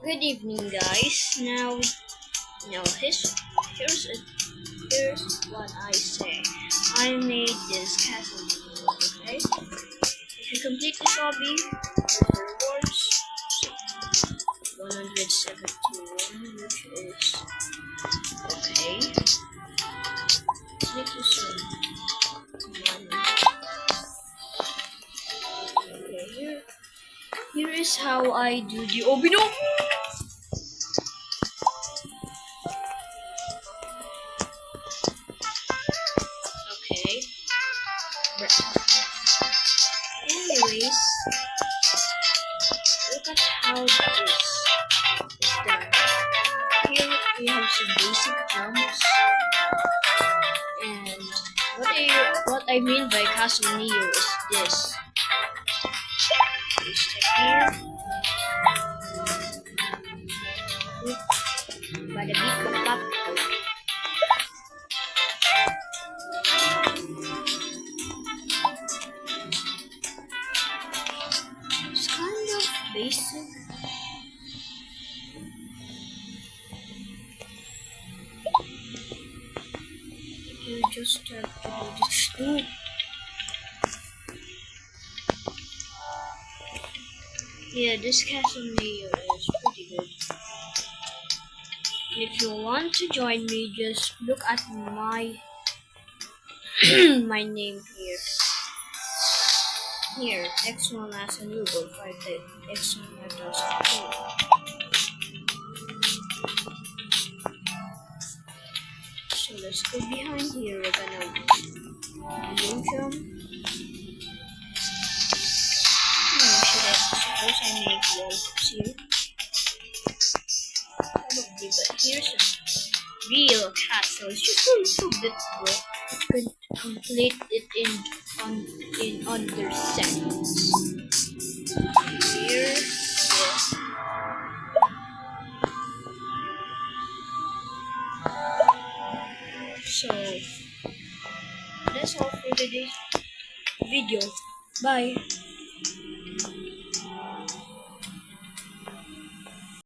Good evening, guys. Now here's what I say. I made this castle. Okay. If you complete this hobby, the rewards 171, which is okay. Make this money. Okay, here is how I do the obino. Okay. Anyways, look at how this is done. Here we have some basic jumps, and what I mean by Castle Neo is this. You step here, by the beat of the pop. It's kind of basic. You just have to do this. Ooh. Yeah, this Castle Neo is pretty good. If you want to join me, just look at my my name here. Here, X1 as a Google 5 X1 2002. So let's go behind here. We're gonna jump. Suppose I make walls here? Probably, but here's a real castle. It's just a little bit bro. You could complete it in under seconds. Here, yes. So that's all for today's video. Bye.